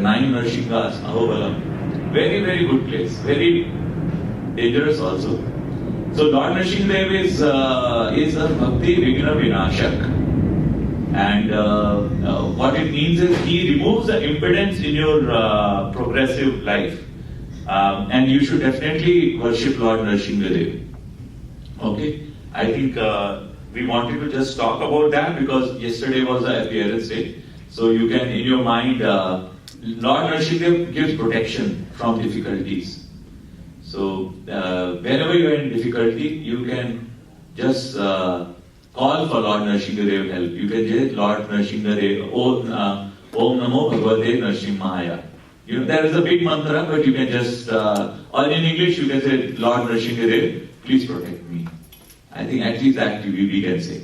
Nine Narshingas, Ahobalam. Very, very good place. Very dangerous also. So Lord Nrsimhadev is a Bhakti Vigna Vinashak. And what it means is he removes the impedance in your progressive life. And you should definitely worship Lord Nrsimhadev. Okay? I think we wanted to just talk about that because yesterday was the appearance day. So you can, in your mind, Lord Nrsimhadev gives protection from difficulties. So whenever you are in difficulty, you can just call for Lord Nrsimhadev help. You can say Lord Nrsimhadev, Om Namo Bhagavate Nrsimhaya. You know, there is a big mantra, but you can just, or in English you can say Lord Nrsimhadev, please protect me. I think at least that we can say.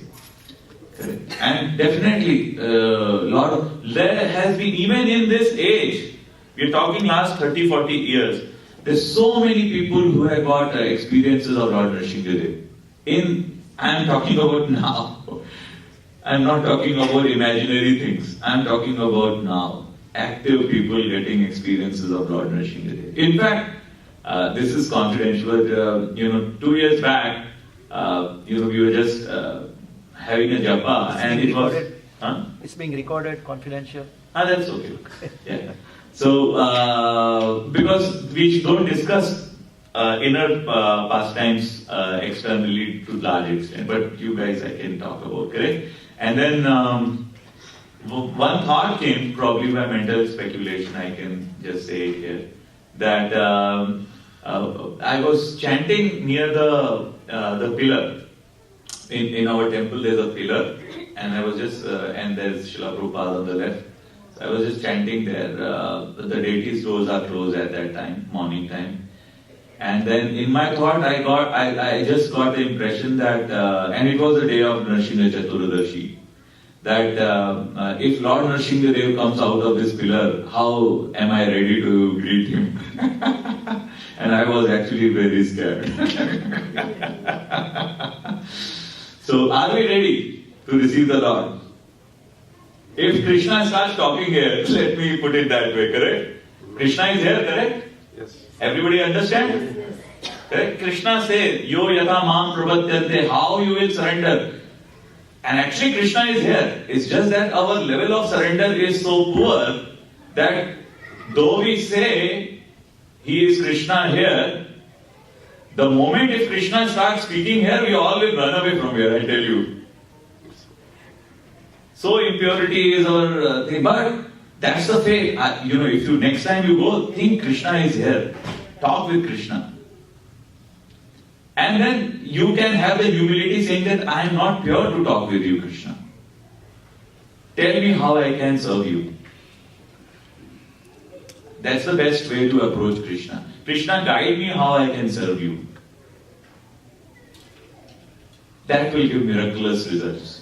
Correct. And definitely, there has been, even in this age, we are talking last 30-40 years, there's so many people who have got experiences of Lord Nrsimhadev. I am talking about now. I'm not talking about imaginary things. I'm talking about now. Active people getting experiences of Lord Nrsimhadev. In fact, this is confidential, but 2 years back, we were just having a japa, and it was. It's being recorded, confidential. That's okay. Yeah. So, because we don't discuss inner pastimes externally to large extent, but you guys I can talk about, correct? And then one thought came, probably by mental speculation, I can just say it here, that I was chanting near the pillar. In our temple there's a pillar, and I was just, and there's Srila Prabhupada on the left. So I was just chanting there. The deities' doors are closed at that time, morning time. And then in my thought, I just got the impression that, and it was the day of Nrsimha Chaturdashi, that if Lord Nrsimhadev comes out of this pillar, how am I ready to greet him? And I was actually very scared. So, are we ready to receive the Lord? If Krishna starts talking here, let me put it that way, correct? Krishna is here, correct? Yes. Everybody understand? Yes. Correct? Krishna says, Yo yata mam prabhatyante, how you will surrender. And actually Krishna is here. It's just that our level of surrender is so poor that though we say he is Krishna here, the moment if Krishna starts speaking here, we all will run away from here, I tell you. So impurity is our thing, but that's the faith. If you next time you go, think Krishna is here. Talk with Krishna. And then you can have the humility saying that I am not pure to talk with you, Krishna. Tell me how I can serve you. That's the best way to approach Krishna. Krishna, guide me how I can serve you. That will give miraculous results.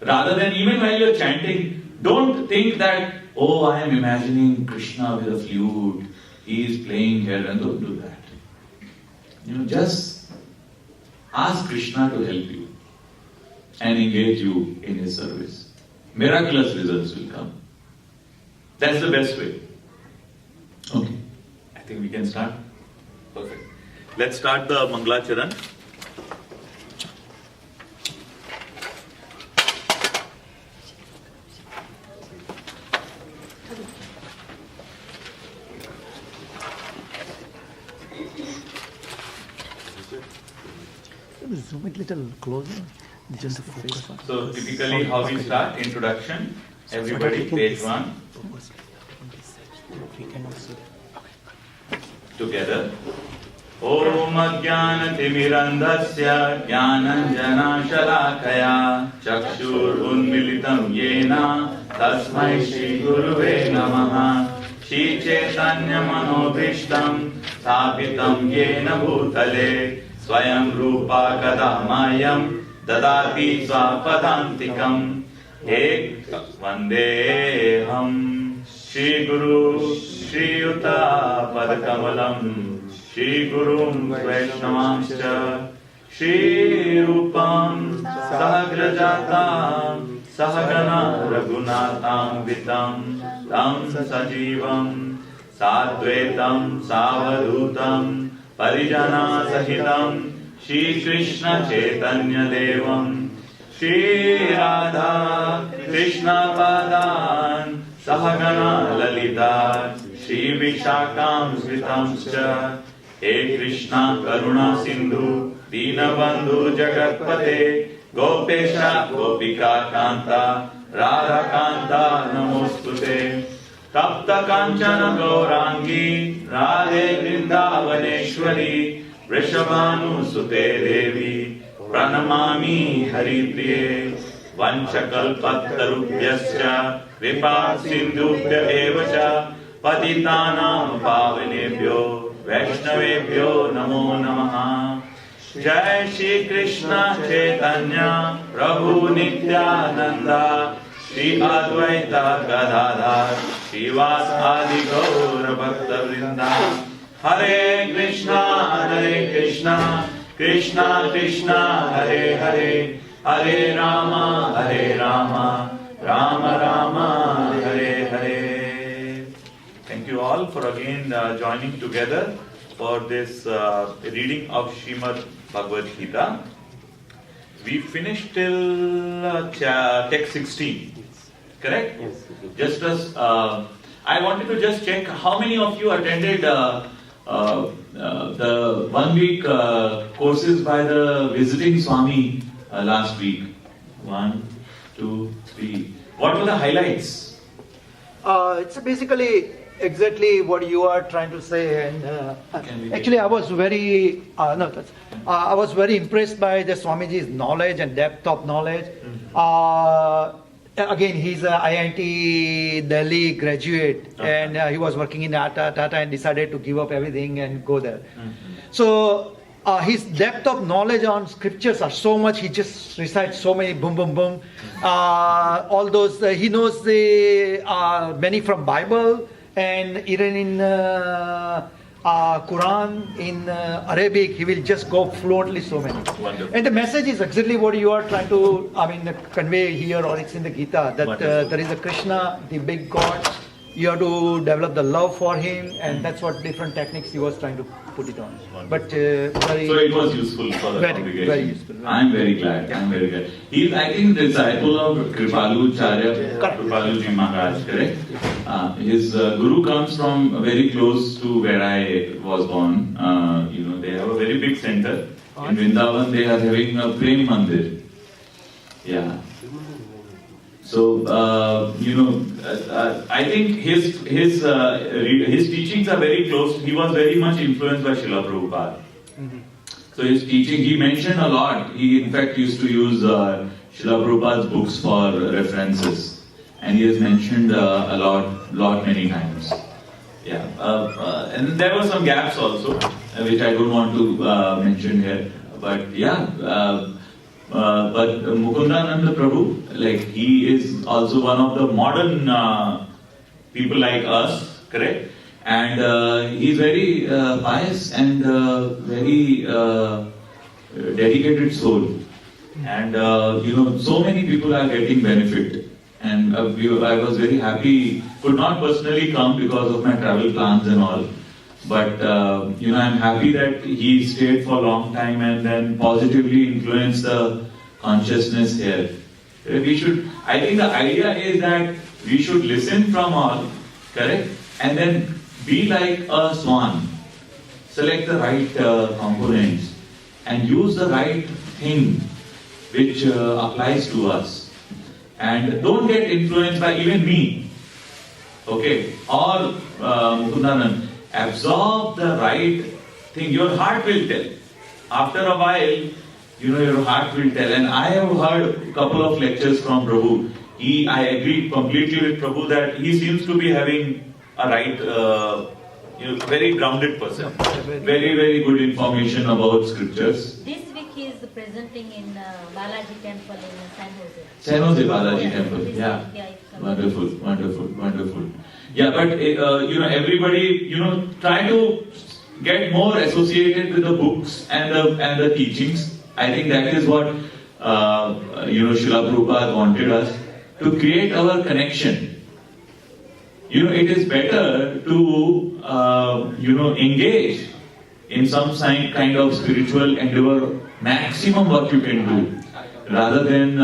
Rather than even while you're chanting, don't think that, oh, I am imagining Krishna with a flute, he is playing here, and don't do that. Just ask Krishna to help you and engage you in his service. Miraculous results will come. That's the best way. Okay. I think we can start. Perfect. Let's start the Mangalacharan. Zoom it a little closer, just to focus. So typically how we start, introduction, everybody page 1, together. Om Ajnanatirmirandhasya Jnananjana Shalakaya Chakshur Unmilitam Yena Tasmai Shri Guruve Namaha Shri Chaitanya Manobhishtam Sthapitam Yena Bhutale Swayam Rupa Kadamayam Dadati Swapadantikam Ek Vandeham Shri Guru Shri Yuta Padkamalam Shri Gurum Vaishnavamscha Shri Rupam Sahagrajatam Sahagana Raghunatam Vitam तं सजीवं साद्वैतं सावधूतं परिजनासहितं श्रीकृष्ण चैतन्य देवं श्रीराधा कृष्णपादान् सहगणा ललिता श्रीविशाखांस्मितांश्च हे कृष्णा करुणा सिन्धु दीनबन्धु जगत्पते गोपेश गोपिका कान्ता राधा कान्ता नमोस्तुते तप्त काञ्चन गौरांगी राधे वृन्दावनेश्वरी वृषभानुसुते देवी प्रणमामि हरिप्रिये वंशकल्पतरुभ्यश्च कृपा सिन्धुभ्य एव च पतितानां पावनेभ्यो वैष्णवेभ्यो नमो नमः। जय श्री कृष्ण चैतन्य प्रभु नित्यानंद श्री अद्वैत गदाधर श्रीवासादि गौर भक्त वृंदा हरे Krishna Krishna Krishna Hare Hare Hare Ram Ram Ram Hare Hare. Thank you all for again joining together for this reading of Srimad Bhagavad Gita. We finished till text 16, correct? Yes. Just as I wanted to just check how many of you attended the 1 week courses by the visiting Swami last week. 1, 2, 3. What were the highlights? It's basically exactly what you are trying to say, and actually I was very I was very impressed by the Swamiji's knowledge and depth of knowledge. Again, he's a IIT Delhi graduate, and he was working in Tata and decided to give up everything and go there. So his depth of knowledge on scriptures are so much. He just recites so many boom boom boom. All those he knows the many from Bible. And even in Quran, in Arabic, he will just go fluently so many. Wonderful. And the message is exactly what you are trying to, convey here, or it's in the Gita, that there is a Krishna, the big God. You have to develop the love for him, and that's what different techniques he was trying to put it on. Wonderful. But very, So it was useful for the very, congregation. very useful. I'm very glad. I'm very glad. He's, I think, disciple of Kripalu Charya, Kripaluji Maharaj, correct? His guru comes from very close to where I was born. They have a very big center. In Vrindavan, they are having a Prem Mandir. Yeah. So, I think his teachings are very close. He was very much influenced by Srila Prabhupada. So his teaching, he mentioned a lot. He in fact used to use Srila Prabhupada's books for references. And he has mentioned a lot many times. Yeah. And there were some gaps also, which I don't want to mention here. But yeah, but Mukundananda Prabhu, he is also one of the modern people like us, correct? And he's very pious and very dedicated soul. And so many people are getting benefit. And I was very happy, could not personally come because of my travel plans and all. But, I'm happy that he stayed for a long time and then positively influenced the consciousness here. I think the idea is that we should listen from all, correct? And then be like a swan. Select the right components and use the right thing which applies to us. And don't get influenced by even me. Okay? Or Mukundanand, absorb the right thing. Your heart will tell. After a while, your heart will tell. And I have heard a couple of lectures from Prabhu. I agree completely with Prabhu that he seems to be having a right, very grounded person. Very, very good information about scriptures. This week he is presenting in Balaji Temple in San Jose. San Jose Balaji Temple, yeah. Wonderful. Yeah, but everybody, try to get more associated with the books and the teachings. I think that is what Srila Prabhupada wanted us to create our connection. it is better to, engage in some kind of spiritual endeavor, maximum what you can do, rather than,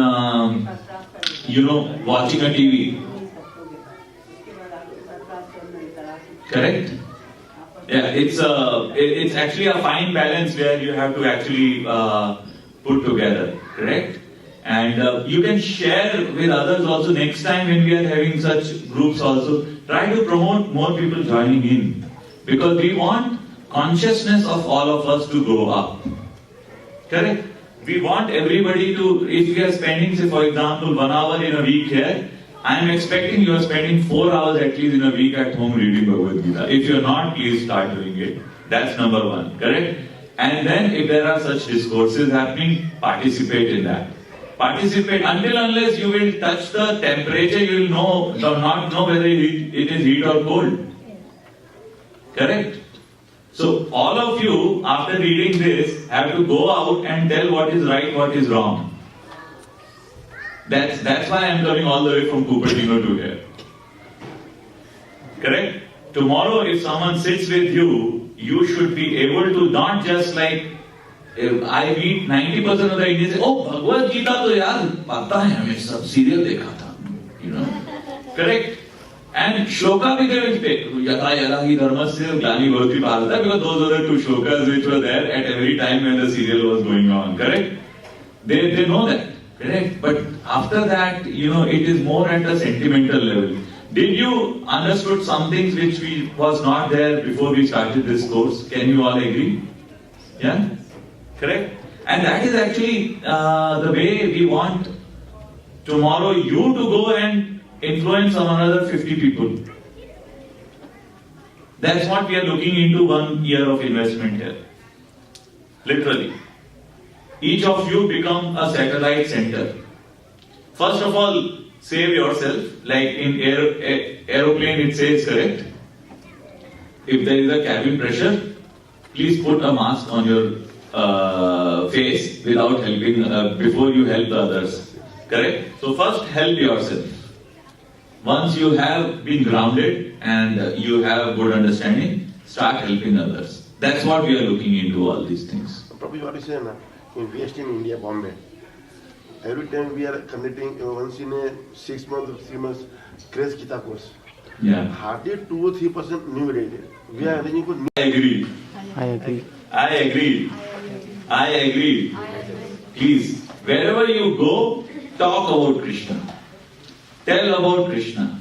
watching a TV. Correct? Yeah, it's actually a fine balance where you have to actually put together. Correct? And you can share with others also next time when we are having such groups also. Try to promote more people joining in. Because we want consciousness of all of us to go up. Correct? We want everybody to, if we are spending, say for example, 1 hour in a week here, I am expecting you are spending 4 hours at least in a week at home reading Bhagavad Gita. If you are not, please start doing it. That's number one. Correct? And then if there are such discourses happening, participate in that. Participate until unless you will touch the temperature, you will not know whether it is heat or cold. Correct? So all of you, after reading this, have to go out and tell what is right, what is wrong. That's why I am coming all the way from Cupertino to here. Correct? Tomorrow, if someone sits with you, you should be able to not just like, I meet 90% of the Indians say, oh, Bhagavad Gita to yaar, pata hai hame sab serial dekha tha. Correct? And shloka bhi they will take. Yata yarahi dharmasya glani bhavati bharata, because those were the 2 shlokas which were there at every time when the serial was going on. Correct? They know that. Correct? But after that, it is more at a sentimental level. Did you understood some things which was not there before we started this course? Can you all agree? Yeah? Correct? And that is actually the way we want tomorrow you to go and influence some another 50 people. That's what we are looking into 1 year of investment here. Literally. Each of you become a satellite center. First of all, save yourself. Like in aeroplane it says, correct? If there is a cabin pressure, please put a mask on your face without helping, before you help the others. Correct? So first help yourself. Once you have been grounded and you have good understanding, start helping others. That's what we are looking into, all these things. Probably what is saying in West in India, Bombay. Every time we are conducting once in a 6 months or 3 months Grace Gita course. Yeah. Hardly 2 or 3% new related. We are arranging for new. I agree. I agree. I agree. I agree. Please, wherever you go, talk about Krishna. Tell about Krishna.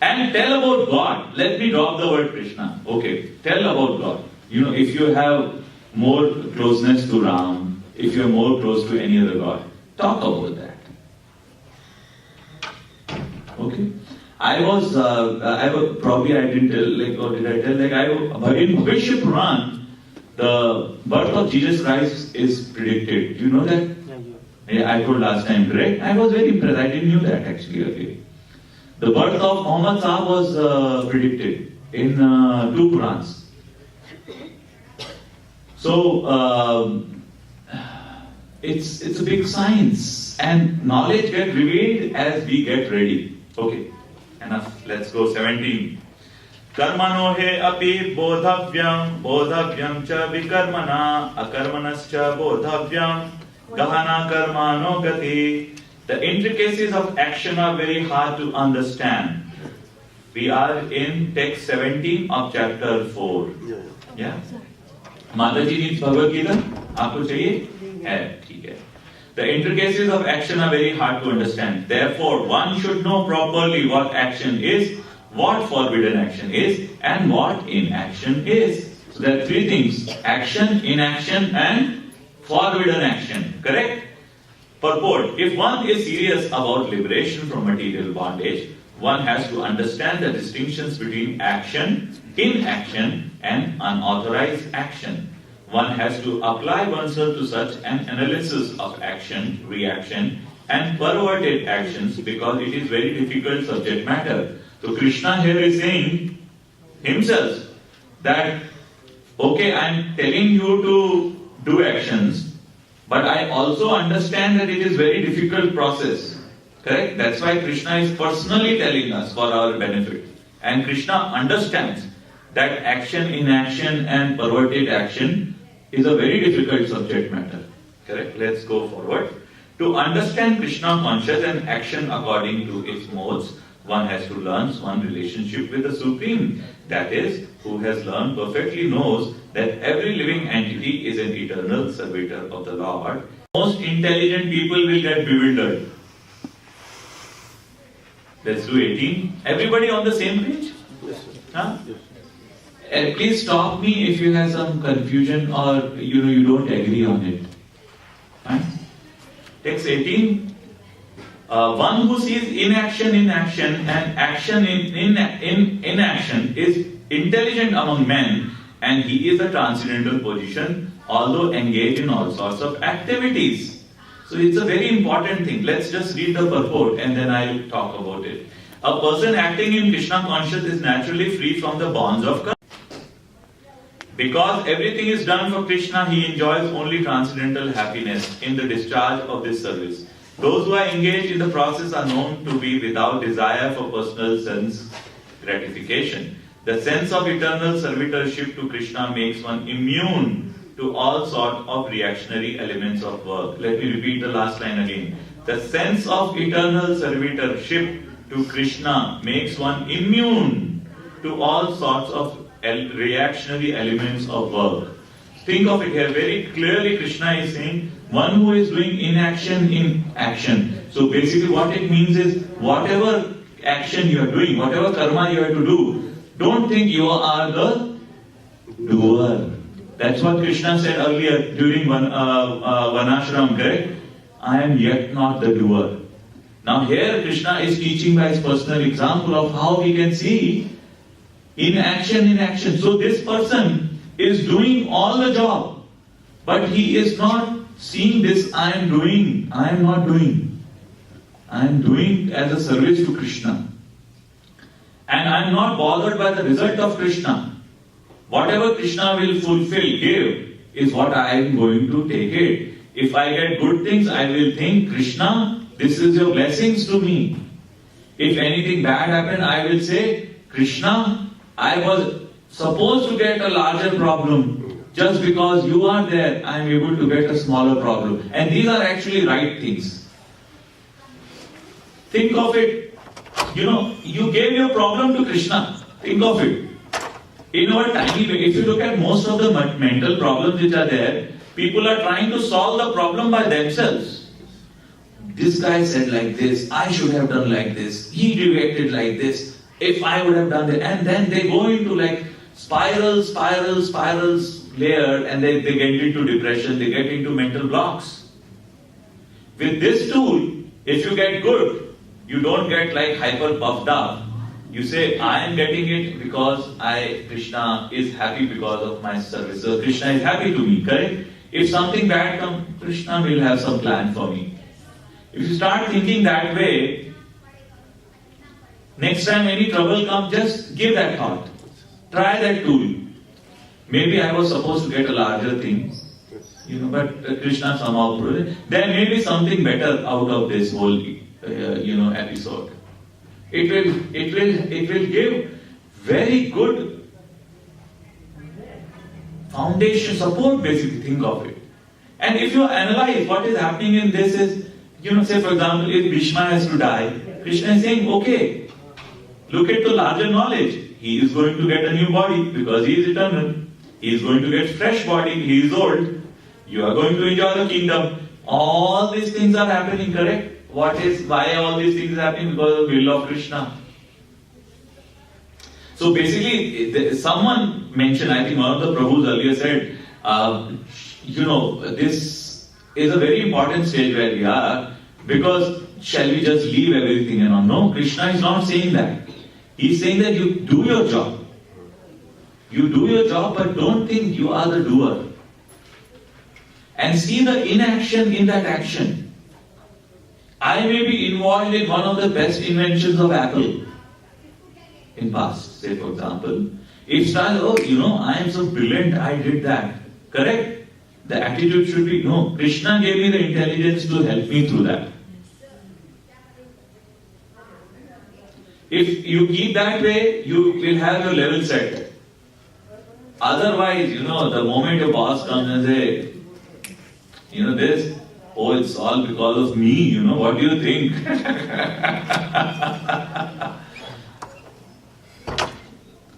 And tell about God. Let me drop the word Krishna. Okay. Tell about God. If you have more closeness to Ram, if you are more close to any other God, talk about that. Okay. Probably I didn't tell, or did I tell, in Bhavishya Puran, the birth of Jesus Christ is predicted. Do you know that? Yeah, I told last time, correct? I was very impressed. I didn't knew that actually. Okay. The birth of Muhammad Sahib was predicted in 2 Purans. So, it's a big science, and knowledge gets revealed as we get ready. Okay, enough. Let's go. 17. Karmano he api bodhavyam cha vikarmana akarmanascha bodhavyam gahana karmano gati. The intricacies of action are very hard to understand. We are in text 17 of chapter 4. Yeah? Mataji needs Bhagavad Gita? Aapko chahiye? Hai, theek hai. The intricacies of action are very hard to understand. Therefore, one should know properly what action is, what forbidden action is, and what inaction is. So there are 3 things: action, inaction, and forbidden action. Correct? Purport: if one is serious about liberation from material bondage, one has to understand the distinctions between action, inaction, and unauthorized action. One has to apply oneself to such an analysis of action, reaction, and perverted actions, because it is very difficult subject matter. So Krishna here is saying himself that, okay, I am telling you to do actions, but I also understand that it is very difficult process. Correct? That's why Krishna is personally telling us for our benefit. And Krishna understands that action, inaction and perverted action is a very difficult subject matter. Correct? Let's go forward. To understand Krishna conscious and action according to its modes, one has to learn one relationship with the Supreme. That is, who has learned perfectly knows that every living entity is an eternal servitor of the Lord. Most intelligent people will get bewildered. Let's do 18. Everybody on the same page? Yes, sir. Huh? Yes. Please stop me if you have some confusion or you don't agree on it. Fine? Text 18. One who sees inaction in action and action in inaction is intelligent among men, and he is a transcendental position, although engaged in all sorts of activities. So it's a very important thing. Let's just read the purport and then I'll talk about it. A person acting in Krishna consciousness is naturally free from the bonds of karma. Because everything is done for Krishna, he enjoys only transcendental happiness in the discharge of this service. Those who are engaged in the process are known to be without desire for personal sense gratification. The sense of eternal servitorship to Krishna makes one immune to all sorts of reactionary elements of work. Let me repeat the last line again. The sense of eternal servitorship to Krishna makes one immune to all sorts of reactionary elements of work. Think of it here very clearly. Krishna is saying one who is doing inaction in action. So basically what it means is whatever action you are doing, whatever karma you have to do, don't think you are the doer. That's what Krishna said earlier during Vanashram, correct? I am yet not the doer. Now here Krishna is teaching by his personal example of how we can see inaction in action. So this person is doing all the job, but he is not seeing this I am doing, I am not doing. I am doing as a service to Krishna. And I am not bothered by the result of Krishna. Whatever Krishna will fulfill, give, is what I am going to take it. If I get good things, I will think, Krishna, this is your blessings to me. If anything bad happens, I will say, Krishna, I was supposed to get a larger problem. Just because you are there, I am able to get a smaller problem. And these are actually right things. Think of it. You gave your problem to Krishna. Think of it. In our tiny way, if you look at most of the mental problems which are there, people are trying to solve the problem by themselves. This guy said like this, I should have done like this, he reacted like this, if I would have done that. And then they go into like spirals layer, and they get into depression, they get into mental blocks. With this tool, if you get good, you don't get like hyper puffed up. You say, I am getting it because Krishna is happy because of my service. So Krishna is happy to me, correct? If something bad comes, Krishna will have some plan for me. If you start thinking that way, next time any trouble comes, just give that thought. Try that tool. Maybe I was supposed to get a larger thing, but Krishna somehow proved it. There may be something better out of this whole, episode. It will give very good foundation support, basically, think of it. And if you analyze what is happening in this is, say for example, if Bhishma has to die, Krishna is saying, okay, look at the larger knowledge. He is going to get a new body because he is eternal. He is going to get fresh body, he is old. You are going to enjoy the kingdom. All these things are happening, correct? Why all these things are happening? Because of the will of Krishna. So basically, someone mentioned, I think one of the Prabhus earlier said, this is a very important stage where we are, because shall we just leave everything and all? No, Krishna is not saying that. He is saying that you do your job. You do your job, but don't think you are the doer. And see the inaction in that action. I may be involved in one of the best inventions of Apple in past, say for example. If style, I am so brilliant, I did that. Correct? The attitude should be, no, Krishna gave me the intelligence to help me through that. If you keep that way, you will have your level set. Otherwise, the moment your boss comes and say, this, oh, it's all because of me, what do you think?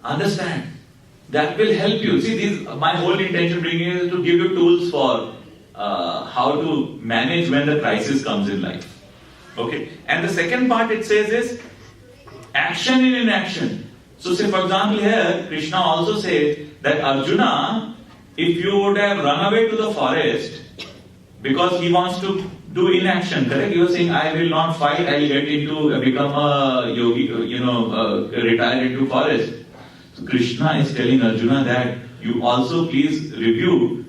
Understand? That will help you. See, my whole intention bringing is to give you tools for how to manage when the crisis comes in life. Okay? And the second part it says is action in inaction. So say for example here, Krishna also says that Arjuna, if you would have run away to the forest because he wants to do inaction, correct? You are saying, I will not fight, I will get into, become a yogi, retire into forest. So Krishna is telling Arjuna that you also please review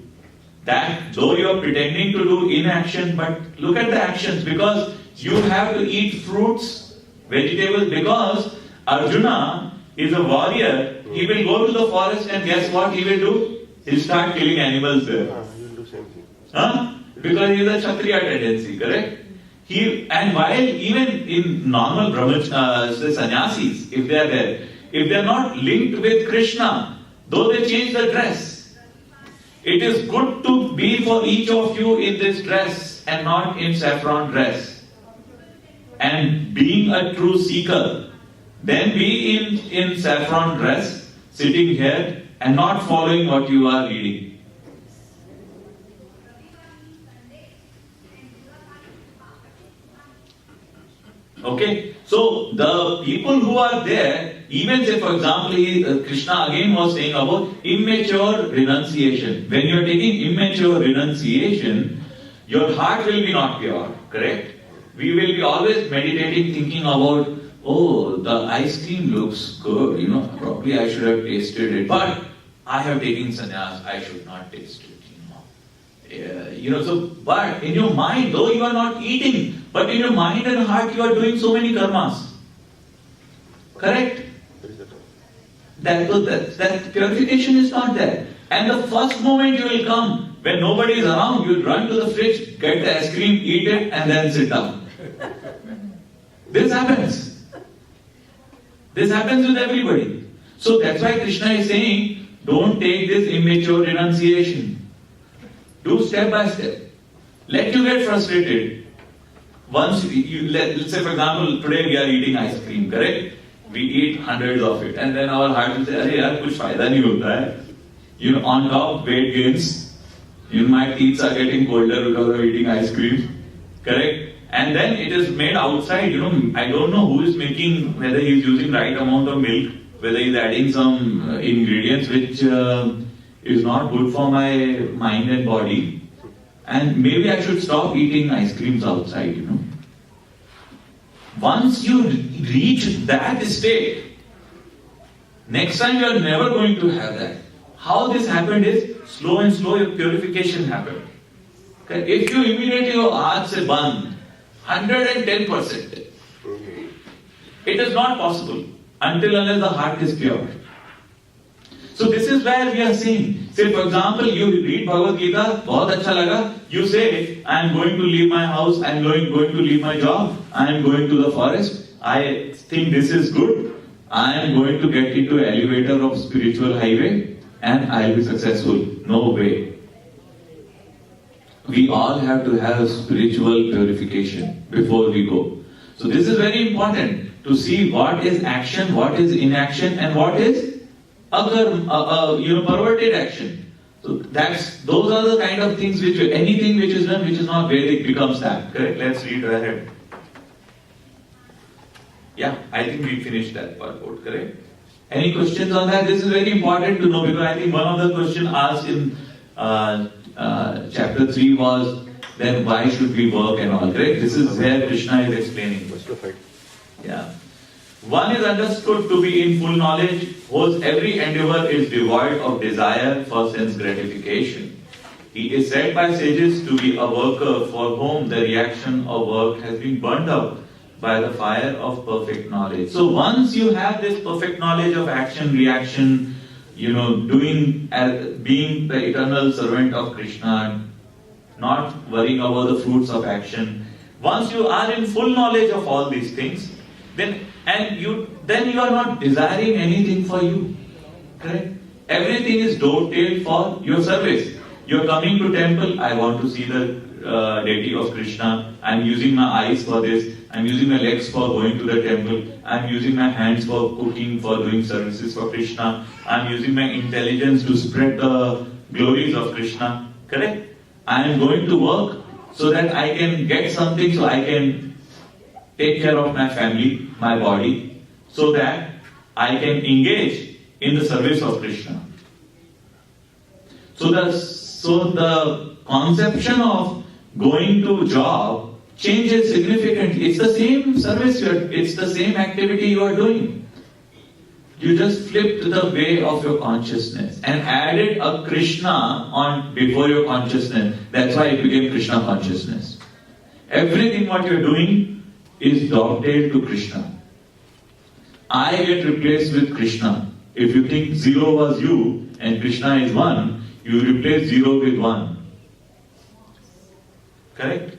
that though you are pretending to do inaction, but look at the actions, because you have to eat fruits, vegetables, because Arjuna is a warrior. He will go to the forest and guess what he will do? He'll start killing animals there. He will do same thing. Huh? Because he is a Kshatriya tendency, correct? And while even in normal sannyasis, if they are there, if they are not linked with Krishna, though they change the dress, it is good to be for each of you in this dress and not in saffron dress. And being a true seeker, then be in saffron dress, sitting here and not following what you are reading. Okay, so the people who are there, even say for example, Krishna again was saying about immature renunciation. When you are taking immature renunciation, your heart will be not pure, correct? We will be always meditating, thinking about, oh, the ice cream looks good, probably I should have tasted it, but I have taken sannyas, I should not taste it. But in your mind, though you are not eating, but in your mind and heart you are doing so many karmas. Correct? That purification is not there. And the first moment you will come, when nobody is around, you will run to the fridge, get the ice cream, eat it, and then sit down. This happens. This happens with everybody. So that's why Krishna is saying, don't take this immature renunciation. Do step by step. Let you get frustrated. Once let's say for example, today we are eating ice cream, correct? We eat hundreds of it, and then our heart will say, "Arey yaar, kuch fayda nahi hota hai." On top, weight gains. My teeth are getting colder because of eating ice cream, correct? And then it is made outside. I don't know who is making, whether he is using right amount of milk, whether he is adding some ingredients which is not good for my mind and body, and maybe I should stop eating ice creams outside, Once you reach that state, next time you are never going to have that. How this happened is, slow and slow your purification happened. Okay? If you immediately go, aaj se band, 110%, it is not possible until unless the heart is pure. So this is where we are saying, say for example, you read Bhagavad Gita, bahut acha laga, you say, I am going to leave my house, I am going to leave my job, I am going to the forest, I think this is good, I am going to get into an elevator of spiritual highway and I will be successful. No way. We all have to have spiritual purification before we go. So this is very important to see what is action, what is inaction, and what is perverted action. So those are the kind of things which anything which is done which is not Vedic becomes that. Correct? Let's read ahead. Yeah, I think we finished that part out, correct? Any questions on that? This is very important to know, because I think one of the questions asked in chapter 3 was, then why should we work and all, correct? This is where Krishna is explaining. Yeah. One is understood to be in full knowledge, whose every endeavor is devoid of desire for sense gratification. He is said by sages to be a worker for whom the reaction of work has been burnt out by the fire of perfect knowledge. So once you have this perfect knowledge of action, reaction, being the eternal servant of Krishna, not worrying about the fruits of action, once you are in full knowledge of all these things, then And then you are not desiring anything for you. Correct? Everything is dovetailed for your service. You're coming to temple, I want to see the deity of Krishna. I'm using my eyes for this. I'm using my legs for going to the temple. I'm using my hands for cooking, for doing services for Krishna. I'm using my intelligence to spread the glories of Krishna. Correct? I am going to work so that I can get something, so I can take care of my family, my body, so that I can engage in the service of Krishna. So the conception of going to job changes significantly. It's the same service, it's the same activity you are doing. You just flipped the way of your consciousness and added a Krishna on before your consciousness. That's why it became Krishna consciousness. Everything what you're doing is dovetailed to Krishna. I get replaced with Krishna. If you think zero was you and Krishna is one, you replace zero with one. Correct?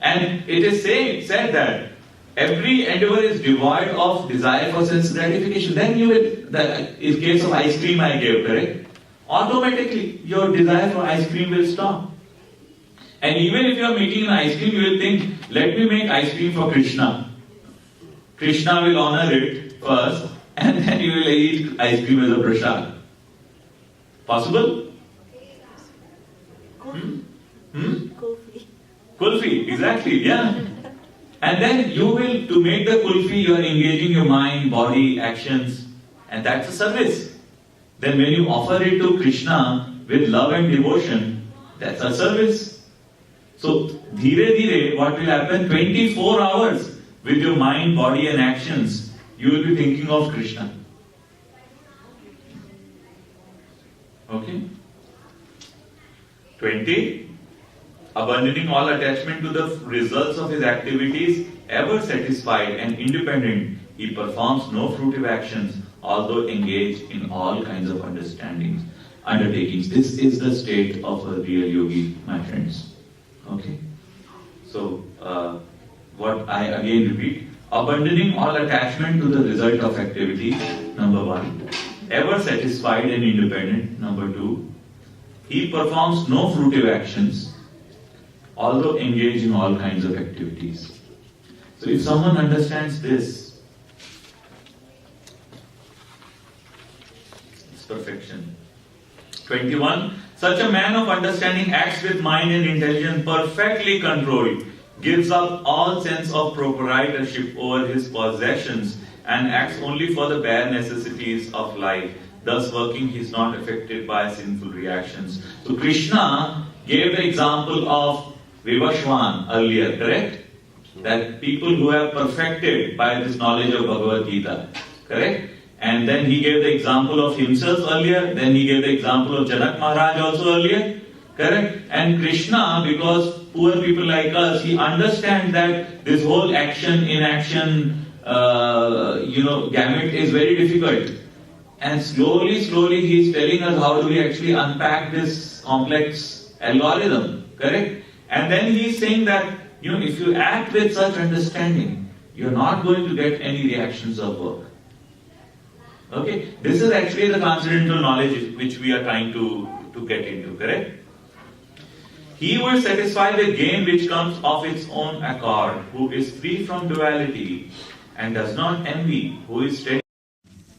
And it is said that every endeavor is devoid of desire for sense gratification. Then you will, in case of ice cream I gave, correct? Automatically your desire for ice cream will stop. And even if you are making an ice cream, you will think, let me make ice cream for Krishna. Krishna will honor it first, and then you will eat ice cream as a prasad. Possible? Kulfi, exactly, yeah. And then you will, to make the kulfi, you are engaging your mind, body, actions, and that's a service. Then when you offer it to Krishna with love and devotion, that's a service. So, dhire, what will happen? 24 hours with your mind, body and actions, you will be thinking of Krishna. Okay? 20. Abandoning all attachment to the results of his activities, ever satisfied and independent, he performs no fruitive actions, although engaged in all kinds of undertakings. This is the state of a real yogi, my friends. Okay? So, what I again repeat, abandoning all attachment to the result of activity, number 1. Ever satisfied and independent, number 2. He performs no fruitive actions, although engaged in all kinds of activities. So if someone understands this, it's perfection. 21. Such a man of understanding acts with mind and intelligence perfectly controlled, gives up all sense of proprietorship over his possessions, and acts only for the bare necessities of life. Thus working, he is not affected by sinful reactions. So Krishna gave the example of Vivashwan earlier, correct? That people who have perfected by this knowledge of Bhagavad Gita, correct? And then he gave the example of himself earlier, then he gave the example of Janak Maharaj also earlier, correct? And Krishna, because poor people like us, he understands that this whole action, inaction, gamut is very difficult. And slowly he is telling us how do we actually unpack this complex algorithm, correct? And then he is saying that, if you act with such understanding, you are not going to get any reactions of work. Okay? This is actually the transcendental knowledge which we are trying to get into, correct? He will satisfy the gain which comes of its own accord, who is free from duality and does not envy, who is steady.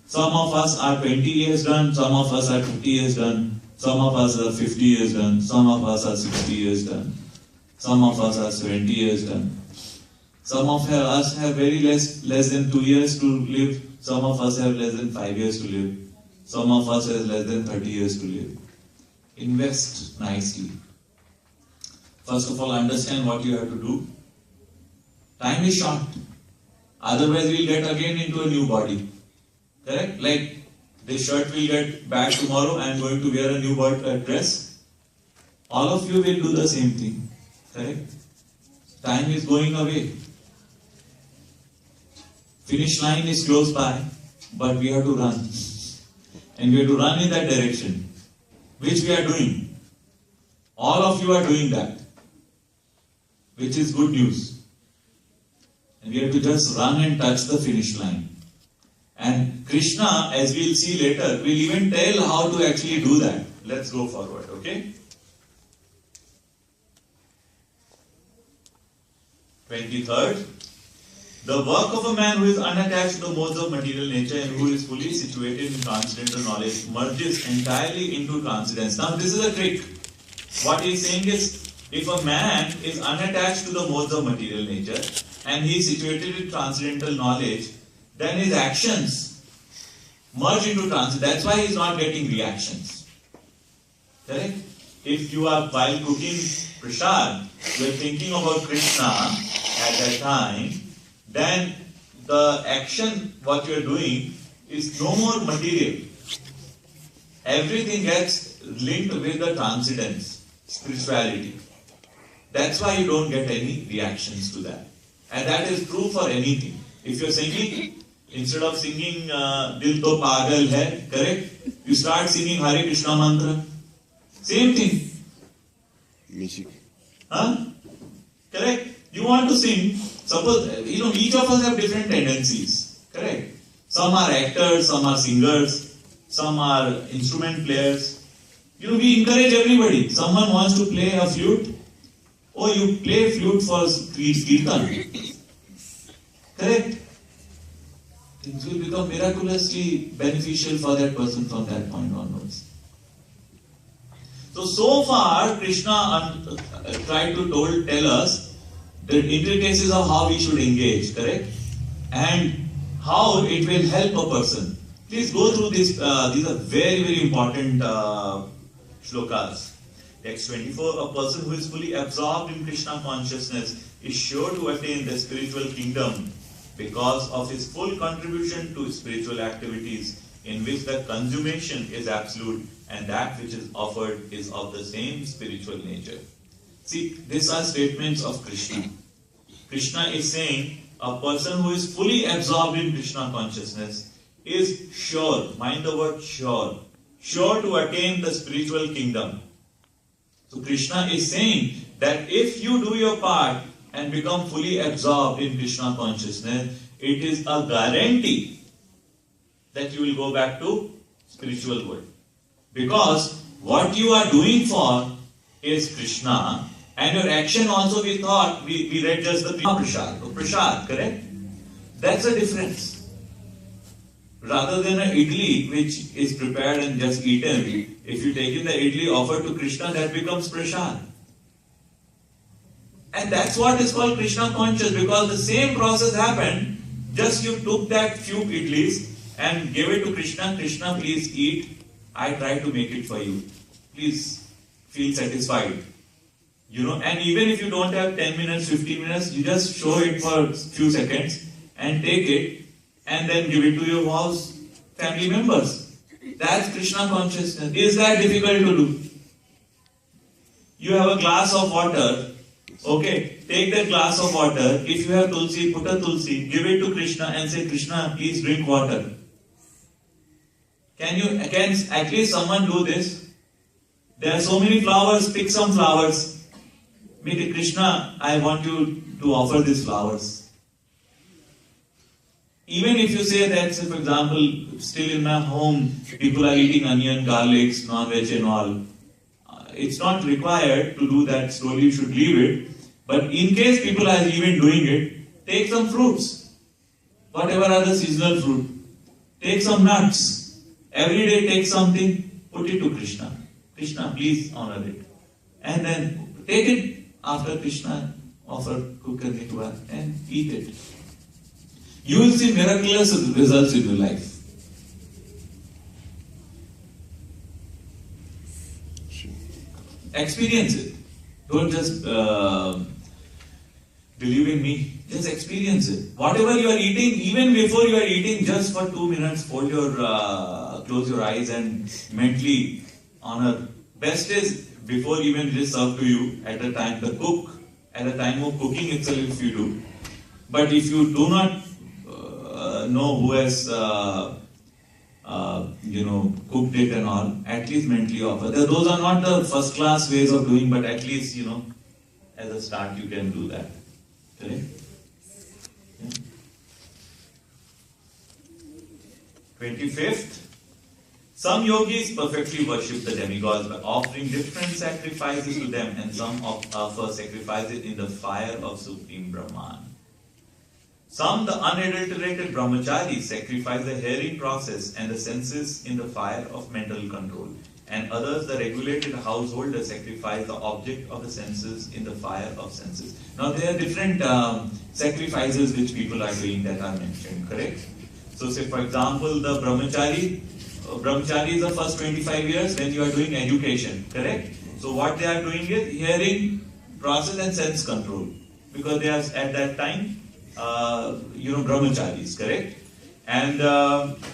Some of us are 20 years done, some of us are 50 years done, some of us are 50 years done, some of us are 60 years done, some of us are 70 years done. Some of us have very less than 2 years to live, some of us have less than 5 years to live, some of us have less than 30 years to live. Invest nicely. First of all, understand what you have to do. Time is short. Otherwise, we'll get again into a new body. Correct? Like this shirt will get back tomorrow, I am going to wear a new dress. All of you will do the same thing. Correct? Time is going away. Finish line is close by, but we have to run. And we have to run in that direction, which we are doing. All of you are doing that, which is good news. And we have to just run and touch the finish line. And Krishna, as we'll see later, will even tell how to actually do that. Let's go forward, okay? 23rd. The work of a man who is unattached to the modes of material nature and who is fully situated in transcendental knowledge merges entirely into transcendence. Now, this is a trick. What he is saying is, if a man is unattached to the modes of material nature and he is situated in transcendental knowledge, then his actions merge into transcendence. That's why he is not getting reactions. Correct? If you are, while cooking prasad, you are thinking about Krishna at that time, then the action, what you are doing, is no more material. Everything gets linked with the transcendence, spirituality. That's why you don't get any reactions to that. And that is true for anything. If you're singing, instead of singing Dil To Pagal Hai, correct? You start singing Hare Krishna mantra. Same thing. Music. Huh? Correct? You want to sing, suppose, each of us have different tendencies. Correct? Some are actors, some are singers, some are instrument players. We encourage everybody. Someone wants to play a flute. Oh, you play flute for kirtan. Correct? Things will become miraculously beneficial for that person from that point onwards. So far, Krishna tried to tell us the intricacies of how we should engage, correct? And how it will help a person. Please go through this. These are very, very important shlokas. Text 24, a person who is fully absorbed in Krishna consciousness is sure to attain the spiritual kingdom because of his full contribution to spiritual activities in which the consummation is absolute and that which is offered is of the same spiritual nature. See, these are statements of Krishna. Krishna is saying a person who is fully absorbed in Krishna consciousness is sure, mind the word sure to attain the spiritual kingdom. So Krishna is saying that if you do your part and become fully absorbed in Krishna consciousness, it is a guarantee that you will go back to spiritual world. Because what you are doing for is Krishna, and your action also we thought, we read just the prasad, correct? That's a difference. Rather than an idli which is prepared and just eaten, if you take in the idli offered to Krishna, that becomes prasad. And that's what is called Krishna conscious, because the same process happened, just you took that few idlis and gave it to Krishna. Krishna, please eat. I try to make it for you. Please feel satisfied. And even if you don't have 10 minutes, 15 minutes, you just show it for a few seconds and take it and then give it to your house family members. That's Krishna consciousness. Is that difficult to do? You have a glass of water. Okay, take that glass of water. If you have tulsi, put a tulsi, give it to Krishna and say, Krishna, please drink water. Can at least someone do this? There are so many flowers, pick some flowers. Make it, Krishna, I want you to offer these flowers. Even if you say that, say, for example, still in my home, people are eating onion, garlics, non-veg and all. It's not required to do that slowly, you should leave it. But in case people are even doing it, take some fruits. Whatever other seasonal fruit. Take some nuts. Every day take something, put it to Krishna. Krishna, please honor it. And then take it after Krishna offer Kukarnikva and eat it. You will see miraculous results in your life. Experience it. Don't just believe in me. Just experience it. Whatever you are eating, even before you are eating, just for 2 minutes, close your eyes and mentally honor. Best is before even it is served to you at the time at the time of cooking itself if you do. But if you do not know who has cooked it and all, at least mentally offer. Those are not the first class ways of doing, but at least, as a start you can do that. Correct? 25th. Some yogis perfectly worship the demigods by offering different sacrifices to them, and some offer sacrifices in the fire of Supreme Brahman. Some, the unadulterated brahmacharis, sacrifice the hearing process and the senses in the fire of mental control, and others, the regulated householders, sacrifice the object of the senses in the fire of senses. Now there are different sacrifices which people are doing that are mentioned, correct? So say for example, the brahmachari is the first 25 years when you are doing education, correct? So what they are doing is hearing process and sense control, because they are at that time brahmacharis, correct? And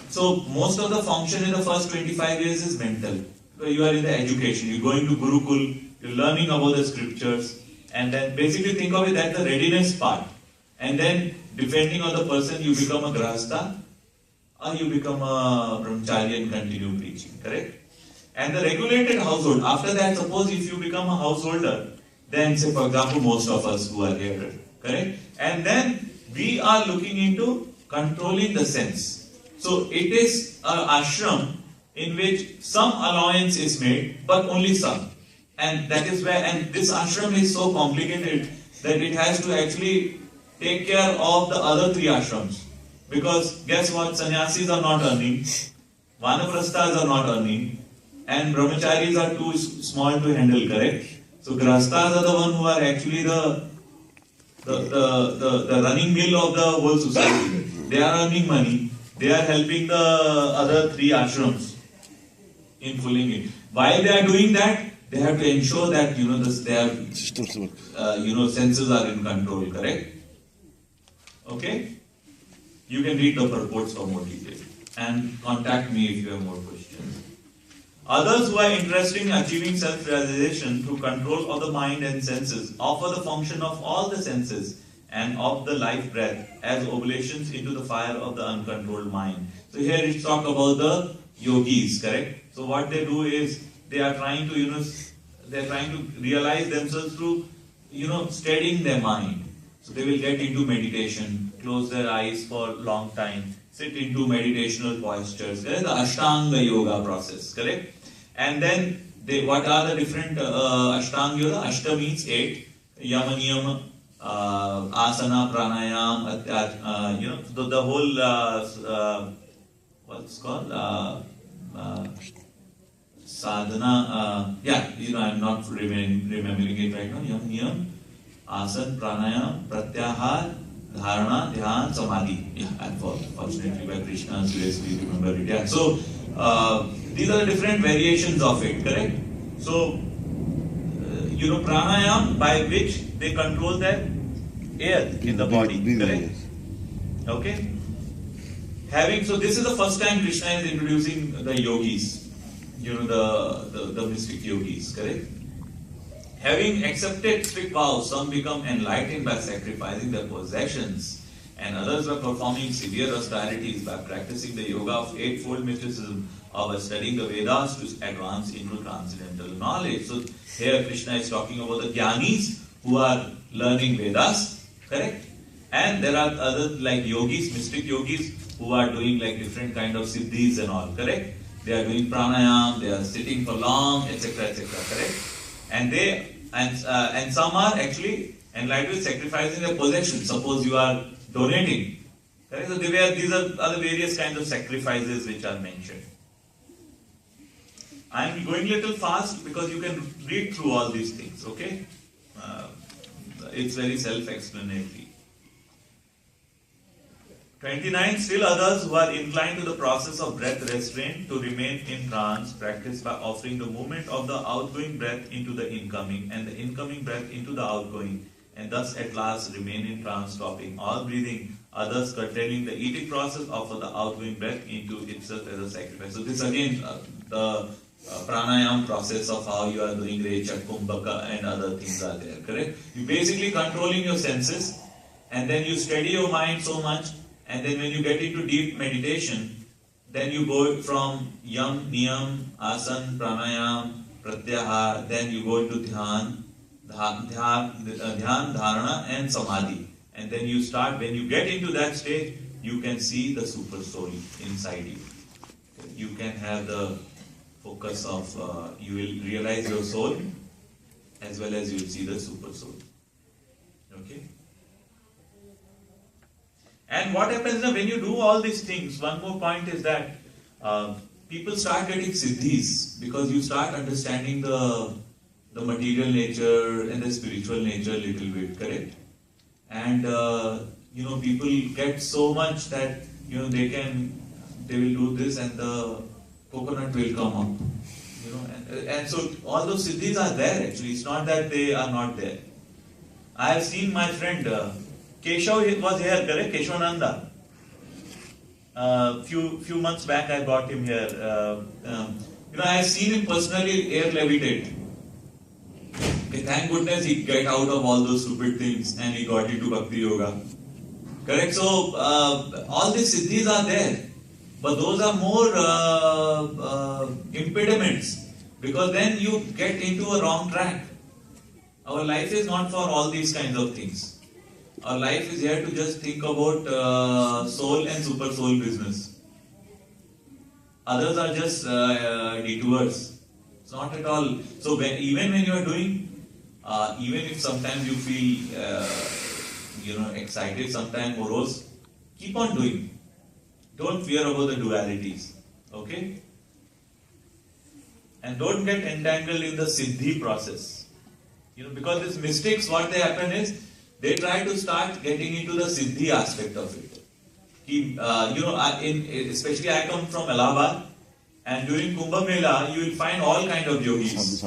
so most of the function in the first 25 years is mental. So you are in the education, you're going to Gurukul, you're learning about the scriptures, and then basically think of it as the readiness part. And then depending on the person, you become a grahastha or you become a brahmachari and continue preaching, correct? And the regulated household, after that, suppose if you become a householder, then say for example most of us who are here, correct? And then we are looking into controlling the sense. So it is an ashram in which some allowance is made, but only some. And that is where, and this ashram is so complicated that it has to actually take care of the other three ashrams. Because guess what, sannyasis are not earning, vanaprasthas are not earning, and brahmacharis are too small to handle, correct? So grahasthas are the one who are actually the running mill of the whole society. They are earning money, they are helping the other three ashrams in pulling it. While they are doing that, they have to ensure that senses are in control, correct? Okay? You can read the purports for more detail and contact me if you have more questions. Others who are interested in achieving self-realization through control of the mind and senses offer the function of all the senses and of the life breath as oblations into the fire of the uncontrolled mind. So here it's talk about the yogis, correct? So what they do is they are trying to realize themselves through steadying their mind. So they will get into meditation, close their eyes for a long time, sit into meditational postures. That is the Ashtanga Yoga process, correct? And then what are the different Ashtanga Yoga? Ashta means 8. Yama, Niyama, Asana, Pranayam, the whole, what's called? Sadhana, I'm not remembering it right now. Yama, Niyam, Asan, Pranayam, Pratyahar, Dharana, Dhyan, Samadhi. Yeah, unfortunately by Krishna's grace we remember it. Yeah. So these are the different variations of it, correct? So pranayam, by which they control their air in the body, correct? Okay? So this is the first time Krishna is introducing the yogis, the mystic yogis, correct? Having accepted strict vows, some become enlightened by sacrificing their possessions, and others by performing severe austerities by practicing the yoga of eightfold mysticism or by studying the Vedas to advance into transcendental knowledge. So here Krishna is talking about the jnanis who are learning Vedas, correct? And there are others like yogis, mystic yogis, who are doing like different kind of siddhis and all, correct? They are doing pranayam, they are sitting for long, etc., correct? And some are actually enlightened with sacrificing their possessions. Suppose you are donating. Correct? So these are the various kinds of sacrifices which are mentioned. I am going a little fast because you can read through all these things, okay? It's very self-explanatory. 29. Still others who are inclined to the process of breath restraint to remain in trance practice by offering the movement of the outgoing breath into the incoming and the incoming breath into the outgoing, and thus at last remain in trance, stopping all breathing. Others curtailing the eating process offer the outgoing breath into itself as a sacrifice. So this again the pranayam process of how you are doing Rechak, Kumbhaka and other things are there, correct? You basically controlling your senses and then you steady your mind so much. And then when you get into deep meditation, then you go from yam, niyam, asan, pranayam, pratyahar, then you go into dhyan, dharana and samadhi. And then you start, when you get into that state, you can see the super soul inside you. you can have the focus of, you will realize your soul as well as you will see the super soul. Okay? And what happens now when you do all these things, one more point is that people start getting siddhis because you start understanding the material nature and the spiritual nature a little bit, correct? And people get so much that they will do this and the coconut will come up. And so all those siddhis are there actually. It's not that they are not there. I have seen my friend Keshav was here, correct? Keshavananda. Few months back I brought him here. I have seen him personally air levitate. Okay, thank goodness he got out of all those stupid things and he got into Bhakti Yoga. Correct? So all these siddhis are there. But those are more impediments, because then you get into a wrong track. Our life is not for all these kinds of things. Our life is here to just think about soul and super soul business. Others are just detours. It's not at all. So even when you are doing, even if sometimes you feel excited, sometimes morose, keep on doing. Don't fear about the dualities, okay? And don't get entangled in the siddhi process. Because these mystics, what they happen is, they try to start getting into the siddhi aspect of it. Especially I come from Allahabad, and during Kumbh Mela, you will find all kind of yogis.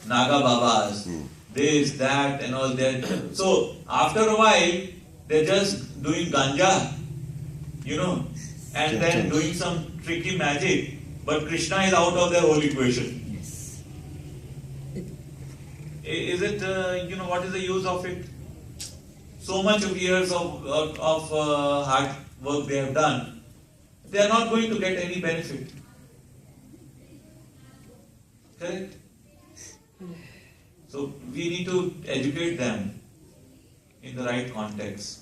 Naga Babas, this, that, and all that. So after a while, they're just doing ganja. And then doing some tricky magic, but Krishna is out of their whole equation. Yes. Is it, what is the use of it? So much of years of hard work they have done, they are not going to get any benefit. Correct? So we need to educate them in the right context.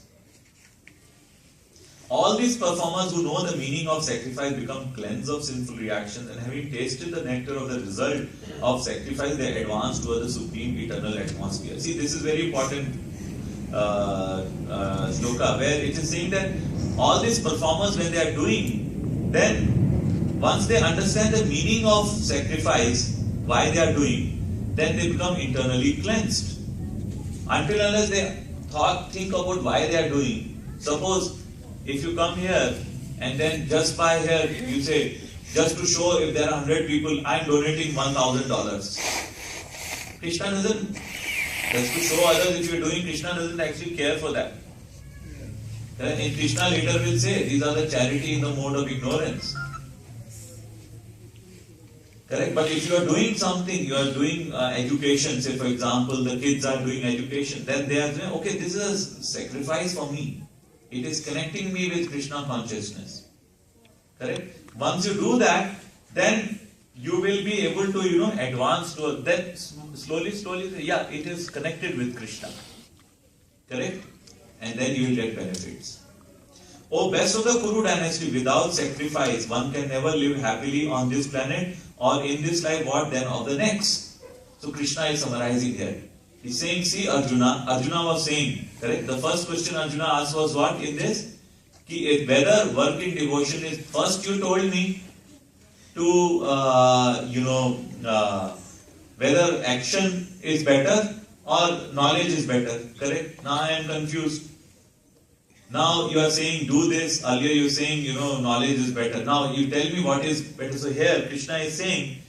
All these performers who know the meaning of sacrifice become cleansed of sinful reactions, and having tasted the nectar of the result of sacrifice, they advance toward the supreme eternal atmosphere. See, this is very important sloka, where it is saying that all these performers, when they are doing, then once they understand the meaning of sacrifice, why they are doing, then they become internally cleansed. Until unless they think about why they are doing. Suppose if you come here and then just by here you say, just to show if there are 100 people, I am donating $1,000. Krishna doesn't, just to show others if you are doing, Krishna doesn't actually care for that. Then Krishna later will say, these are the charity in the mode of ignorance. Correct? But if you are doing something, you are doing education, say for example, the kids are doing education, then they are saying, okay, this is a sacrifice for me. It is connecting me with Krishna consciousness. Correct? Once you do that, then you will be able to, advance to that slowly, yeah, it is connected with Krishna. Correct? And then you will get benefits. O best of the Kuru dynasty, without sacrifice, one can never live happily on this planet or in this life, what then of the next? So Krishna is summarizing here. He's saying, see Arjuna was saying, correct? The first question Arjuna asked was what in this? Whether work in devotion is, first you told me to, whether action is better or knowledge is better, correct? Now I am confused. Now you are saying do this, earlier you were saying, knowledge is better. Now you tell me what is better. So here Krishna is saying,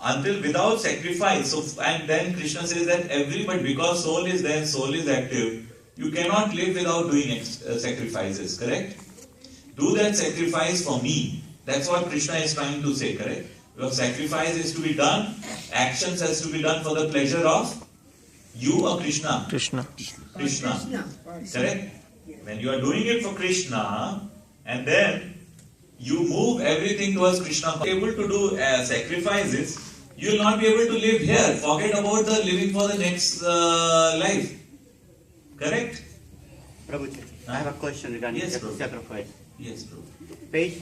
until without sacrifice, and then Krishna says that everybody, because soul is there, soul is active, you cannot live without doing sacrifices, correct? Do that sacrifice for me. That's what Krishna is trying to say, correct? Because sacrifice is to be done, actions has to be done for the pleasure of you or Krishna? Krishna. Correct? When you are doing it for Krishna, and then you move everything towards Krishna, able to do sacrifices, you will not be able to live here. Forget about the living for the next life. Correct? Prabhuji, I have a question regarding Yes, Prabhu. sacrifice. Yes, Prabhu. Page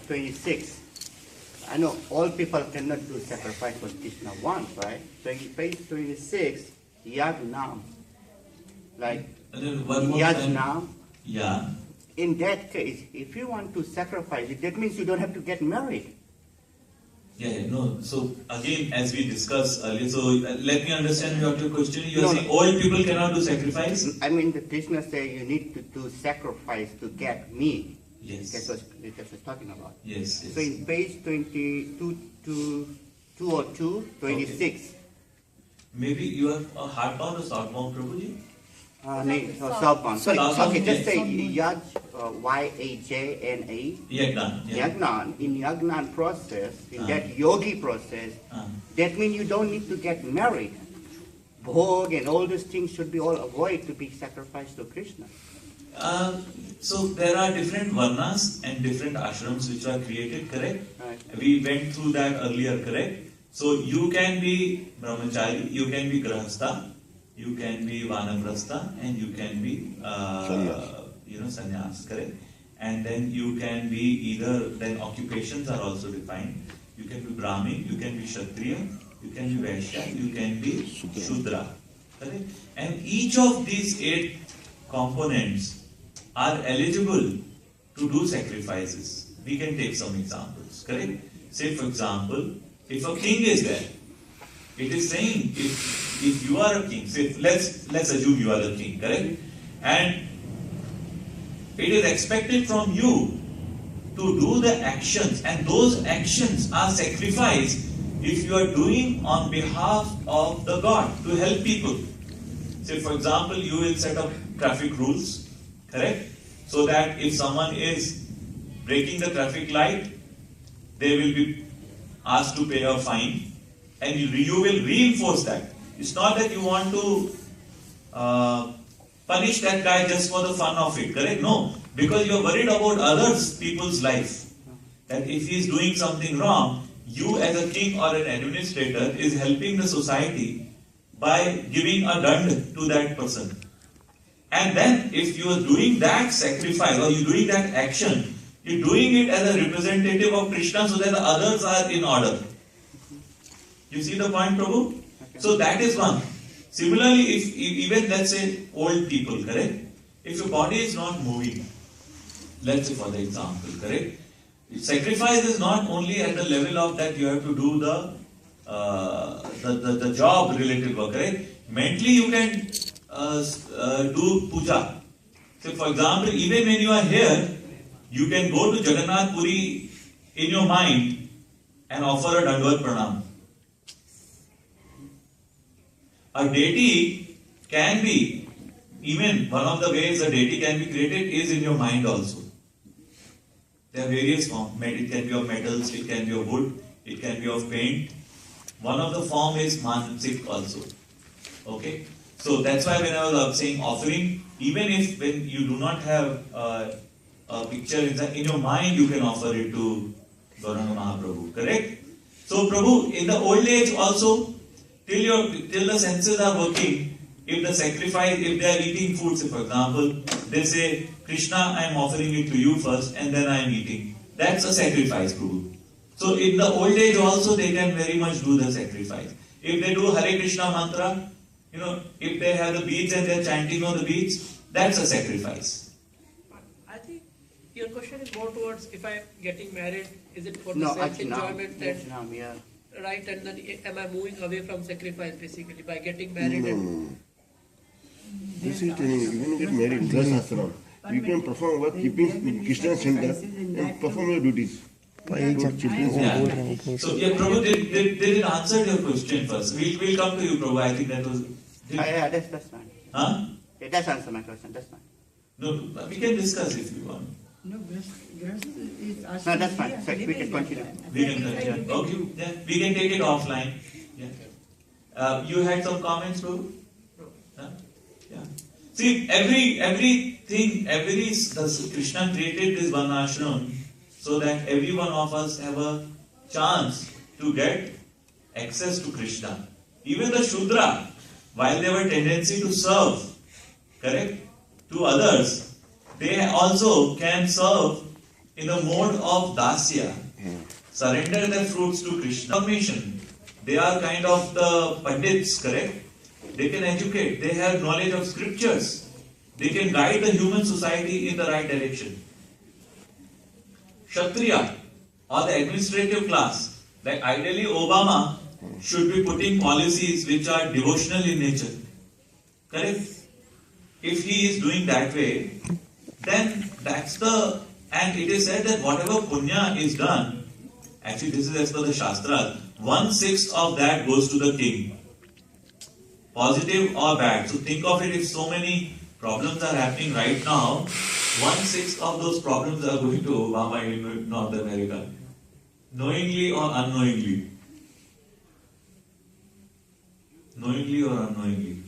26. I know all people cannot do sacrifice what Krishna wants, right? Page 26, Yagnam. Like, And then one more time. Yagnam. Yeah. In that case, if you want to sacrifice it, that means you don't have to get married. Yeah, no. So again, as we discussed earlier, so let me understand what your question is. You are No, saying no. old people cannot do sacrifice? I mean, the Krishna say you need to do sacrifice to get me. Yes. That's what we're talking about. Yes. So in page 22 to 202, 26. Maybe you are a hardbound or softbound, Prabhuji? Softbound. So, Softbound, okay, just yes. say Yaj, Y-A-J-N-A. Yagnan. Yeah. Yagnan, in Yagnan process, in Ah. that yogi process, that means you don't need to get married. Bhog and all these things should be all avoided to be sacrificed to Krishna. So there are different varnas and different ashrams which are created, correct? Right. We went through that earlier, correct? So you can be brahmachari, you can be grahastha, you can be vanaprastha, and you can be sannyas, correct? And then you can be either, then occupations are also defined. You can be brahmin, you can be kshatriya, you can be vaishya, you can be shudra, correct? And each of these 8 components are eligible to do sacrifices. We can take some examples, correct? Say for example, if a king is there, it is saying if you are a king, say let's assume you are the king, correct? And it is expected from you to do the actions, and those actions are sacrifice if you are doing on behalf of the God to help people. Say for example, you will set up traffic rules, correct? So that if someone is breaking the traffic light, they will be asked to pay a fine, and you will reinforce that. It's not that you want to punish that guy just for the fun of it, correct? No, because you are worried about others, people's life. That if he is doing something wrong, you as a king or an administrator is helping the society by giving a dand to that person. And then if you are doing that sacrifice or you are doing that action, you are doing it as a representative of Krishna so that the others are in order. You see the point, Prabhu? Okay. So that is one. Similarly, if even let's say old people, correct? If your body is not moving, let's say for the example, correct? Sacrifice is not only at the level of that you have to do the job related work, correct? Mentally you can do puja. So for example, even when you are here, you can go to Jagannath Puri in your mind and offer a Dandvat Pranam. A deity can be, even one of the ways a deity can be created is in your mind also. There are various forms. It can be of metals, it can be of wood, it can be of paint. One of the form is mansik also. Okay? So that's why when I was saying offering, even if when you do not have a picture in your mind, you can offer it to Gauranga Mahaprabhu. Correct? So Prabhu, in the old age also, till the senses are working, if the sacrifice, if they are eating food, say for example, they say, Krishna, I am offering it to you first and then I am eating. That's a sacrifice, Prabhu. So in the old age also, they can very much do the sacrifice. If they do Hare Krishna mantra, if they have the beads and they are chanting on the beads, that's a sacrifice. I think your question is more towards if I'm getting married, is it for the No, self-enjoyment that, Ajnam, yeah. right, and then am I moving away from sacrifice basically by getting married and This is telling you, even get married, plus ashram, you can perform work keeping Krishna center and perform your duties. Yeah. So Prabhu, did it answer your question first? We'll come to you, Prabhu. I think that was. Yeah, that's fine. Huh? Yeah, that's answer my question, that's fine. No, we can discuss if you want. No, Graham is asking. No, that's fine. So we can continue. We can continue. Okay. Yeah, we can take it offline. Yeah. You had some comments, Prabhu? Huh? Yeah. See, Krishna created this one ashram so that every one of us have a chance to get access to Krishna. Even the Shudra, while they have a tendency to serve, correct, to others, they also can serve in the mode of dasya, surrender their fruits to Krishna. Information. They are kind of the pandits, correct? They can educate, they have knowledge of scriptures, they can guide the human society in the right direction. Kshatriya or the administrative class, like ideally Obama should be putting policies which are devotional in nature. Correct? If he is doing that way, then that's the, and it is said that whatever punya is done, actually this is as per the Shastra, 1/6 of that goes to the king. Positive or bad. So think of it, if so many problems are happening right now, 1/6 of those problems are going to Obama in North America. Knowingly or unknowingly? Knowingly or unknowingly?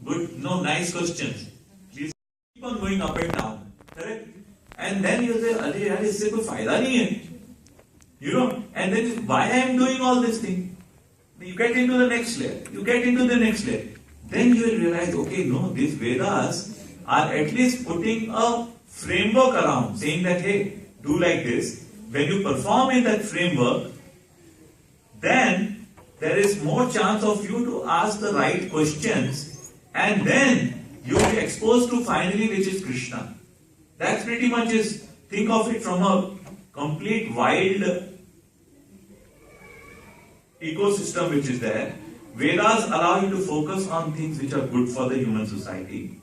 Good, no, nice questions. Please keep on going up and down. Correct? And then you say, "Arey yaar, isse koi fayda nahi hai." You know, and then why I am doing all this thing? You get into the next layer. You get into the next layer. Then you will realize, okay, no, these Vedas are at least putting a framework around, saying that, hey, do like this. When you perform in that framework, then there is more chance of you to ask the right questions, and then you will be exposed to finally which is Krishna. That's pretty much is, think of it from a complete wild ecosystem which is there. Vedas allow you to focus on things which are good for the human society.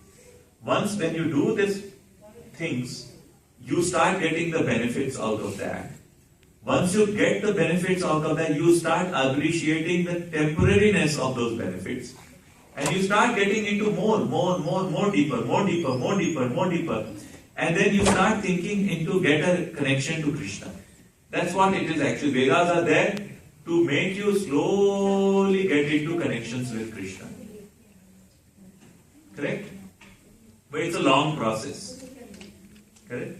Once when you do these things, you start getting the benefits out of that. Once you get the benefits out of that, you start appreciating the temporariness of those benefits. And you start getting into more deeper. And then you start thinking into get a connection to Krishna. That's what it is actually. Vedas are there to make you slowly get into connections with Krishna. Correct? But it's a long process. Correct?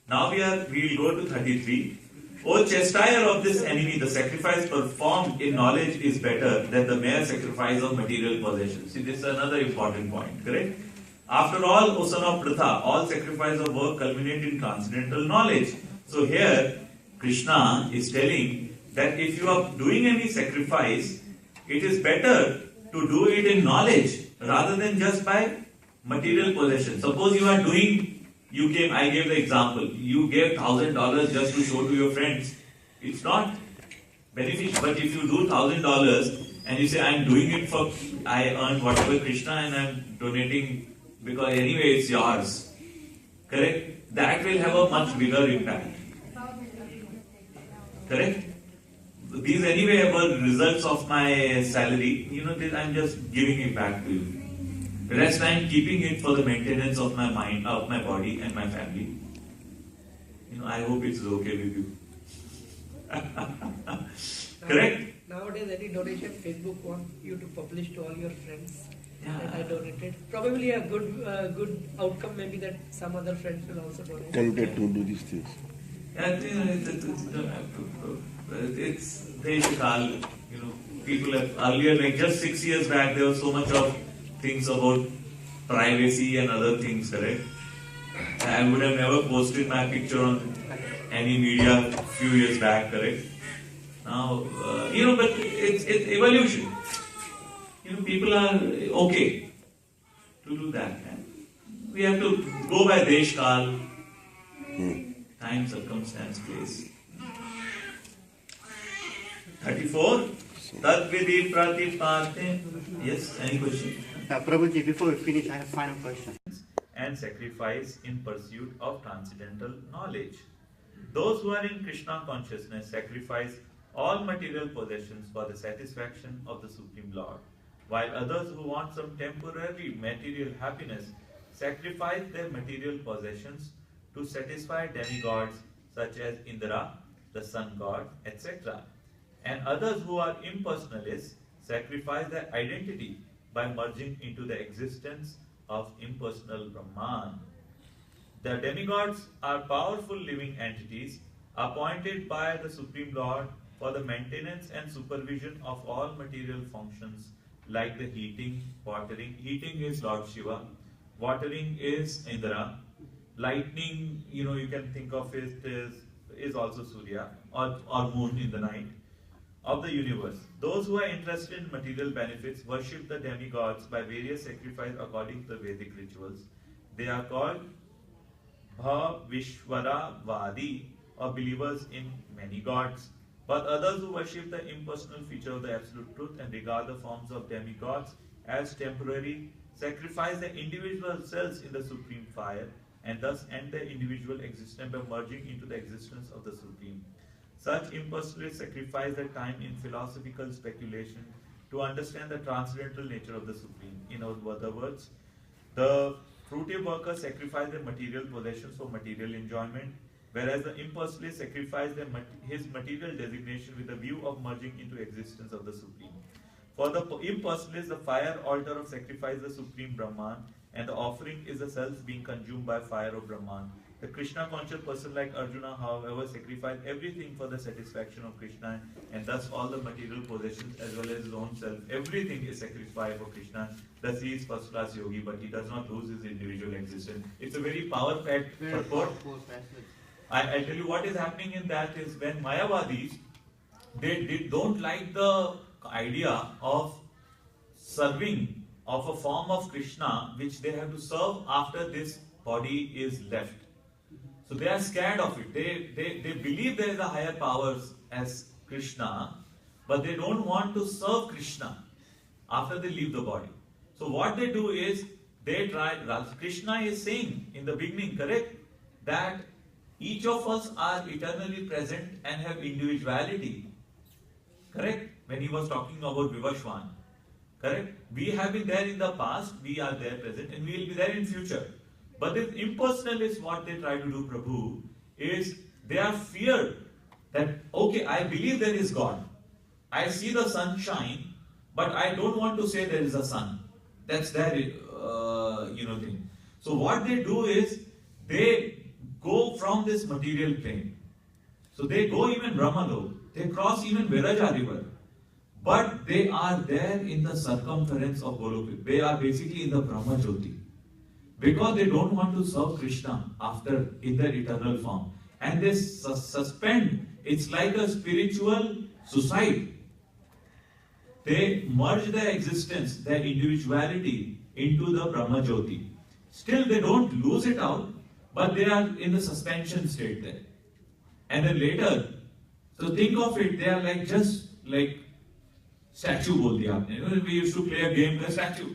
Now we'll go to 33. O chastier of this enemy, the sacrifice performed in knowledge is better than the mere sacrifice of material possessions. See, this is another important point, correct? After all, O son of Pritha, all sacrifice of work culminate in transcendental knowledge. So here, Krishna is telling that if you are doing any sacrifice, it is better to do it in knowledge rather than just by material possession. Suppose you are doing, I gave the example, you gave $1,000 just to show to your friends. It's not beneficial. But if you do $1,000 and you say, I'm doing it for, I earned whatever Krishna and I'm donating because anyway it's yours. Correct? That will have a much bigger impact. Correct? These anyway were results of my salary. I'm just giving it back to you. The rest I'm keeping it for the maintenance of my mind, of my body and my family. I hope it's okay with you. Correct? Nowadays, any donation, Facebook wants you to publish to all your friends Yeah. that I donated. Probably a good outcome may be that some other friends will also donate. Tempted to do these things. It's Deshkal. People have earlier, like just 6 years back, there was so much of things about privacy and other things, correct? I would have never posted my picture on any media a few years back, correct? Now, but it's evolution. People are okay to do that. We have to go by Deshkal, time, circumstance, place. 34. Tat vidhi pratipate. Yes, any question? Prabhuji, before we finish, I have a final question. And sacrifice in pursuit of transcendental knowledge. Those who are in Krishna consciousness sacrifice all material possessions for the satisfaction of the Supreme Lord, while others who want some temporary material happiness sacrifice their material possessions to satisfy demigods such as Indra, the sun god, etc. And others who are impersonalists sacrifice their identity by merging into the existence of impersonal Brahman. The demigods are powerful living entities appointed by the Supreme Lord for the maintenance and supervision of all material functions like the heating, watering. Heating is Lord Shiva, watering is Indra, lightning, you can think of it is also Surya or moon in the night of the universe. Those who are interested in material benefits worship the demigods by various sacrifices according to the Vedic rituals. They are called Bhavishwara Vadi, or believers in many gods. But others who worship the impersonal feature of the absolute truth and regard the forms of demigods as temporary, sacrifice the individual selves in the supreme fire and thus end their individual existence by merging into the existence of the supreme. Such impersonalists sacrifice their time in philosophical speculation to understand the transcendental nature of the supreme. In other words, the fruitive workers sacrifice their material possessions for material enjoyment, whereas the impersonalist sacrifices his material designation with a view of merging into existence of the Supreme. For the impersonalist, the fire altar of sacrifice is the Supreme Brahman, and the offering is the self being consumed by fire of Brahman. The Krishna conscious person like Arjuna, however, sacrificed everything for the satisfaction of Krishna, and thus all the material possessions as well as his own self, everything is sacrificed for Krishna. Thus he is first class yogi, but he does not lose his individual existence. It's a very power-packed Very purport. powerful passage. I tell you what is happening in that is when Mayavadis, they don't like the idea of serving of a form of Krishna which they have to serve after this body is left. So they are scared of it. They believe there is a higher powers as Krishna, but they don't want to serve Krishna after they leave the body. So what they do is they try. Krishna is saying in the beginning, correct, that each of us are eternally present and have individuality. Correct? When he was talking about Vivashwan. Correct? We have been there in the past, we are there present, and we will be there in future. But this impersonalists, what they try to do, Prabhu, is they are feared that, okay, I believe there is God. I see the sunshine, but I don't want to say there is a sun. That's their, thing. So what they do is, they go from this material plane. So they go even Brahmalok, they cross even Viraja river. But they are there in the circumference of Golokit. They are basically in the Brahma Jyoti. Because they don't want to serve Krishna after in their eternal form. And they suspend, it's like a spiritual suicide. They merge their existence, their individuality into the Brahma Jyoti. Still they don't lose it out, but they are in the suspension state there. And then later, so think of it, they are like just like statue bol diya aapne. We used to play a game, the statue.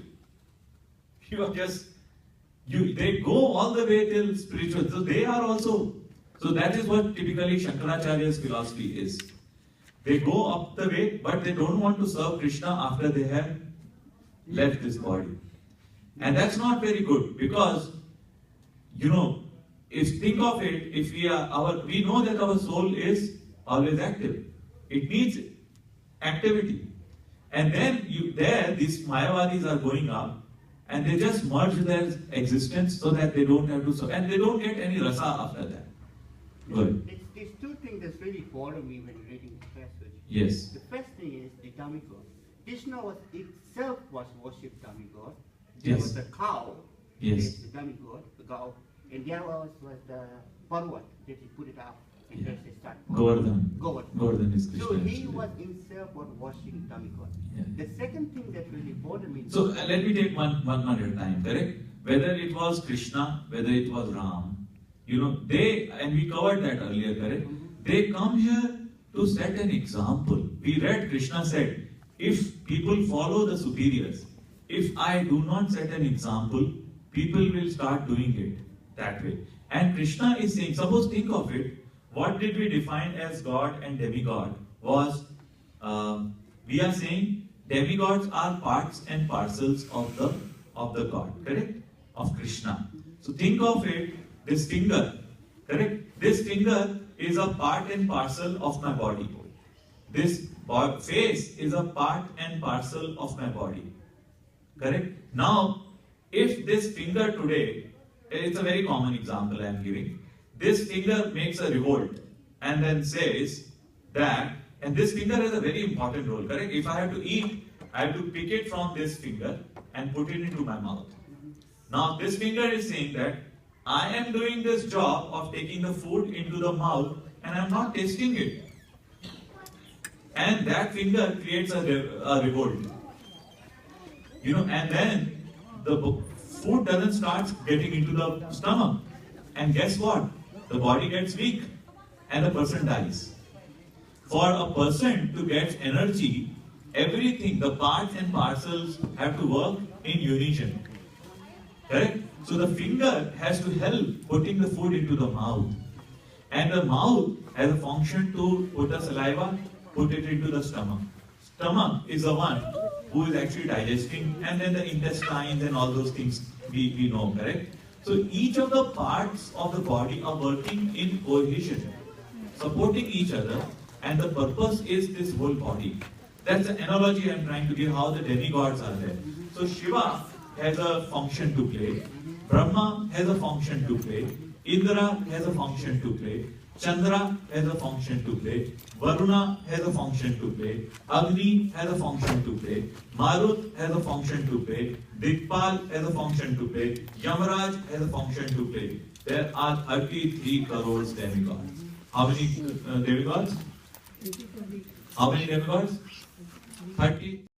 You are just, they go all the way till spiritual. So they are also, so that is what typically Shankaracharya's philosophy is. They go up the way, but they don't want to serve Krishna after they have left this body. And that's not very good because, if think of it, if we know that our soul is always active. It needs activity. And then these Mayavadis are going up and they just merge their existence so that they don't have to serve. And they don't get any rasa after that. Good. There's two things that really bother me when reading the passage. Yes. The first thing is the demigod. Krishna itself was worshipped demigod. Yes. There was the cow. Yes. The demigod, the cow. And there was the Parvat that he put it up. And Yeah. that's the start. Govardhan. Govardhan. Govardhan is Krishna. So he actually. was himself was worshipping demigod. Yeah. The second thing that really bothered me. So let me take one at a time, correct? Whether it was Krishna, whether it was Ram, and we covered that earlier, correct? They come here to set an example. We read Krishna said, if people follow the superiors, if I do not set an example, people will start doing it that way. And Krishna is saying, suppose think of it, what did we define as God and demigod was, we are saying demigods are parts and parcels of the God, correct? Of Krishna. So think of it, this finger, correct? This finger is a part and parcel of my body. This face is a part and parcel of my body. Correct? Now, if this finger today, it's a very common example I am giving. This finger makes a revolt and then says that And this finger has a very important role, correct? If I have to eat, I have to pick it from this finger and put it into my mouth. Now, this finger is saying that I am doing this job of taking the food into the mouth and I'm not tasting it. And that finger creates a revolt. You know, and then the food doesn't start getting into the stomach. And guess what? The body gets weak and the person dies. For a person to get energy, everything, the parts and parcels have to work in unison. Correct? So the finger has to help putting the food into the mouth. And the mouth has a function to put the saliva, put it into the stomach. Stomach is the one who is actually digesting, and then the intestines and all those things we know, correct? So each of the parts of the body are working in cohesion, supporting each other, and the purpose is this whole body. That's the analogy I'm trying to give how the demigods are there. So Shiva has a function to play, Brahma has a function to play, Indra has a function to play, Chandra has a function to play, Varuna has a function to play, Agni has a function to play, Marut has a function to play, Dikpal has a function to play, Yamaraj has a function to play. There are 33 crores demigods. How many demigods? How many demigods? 30.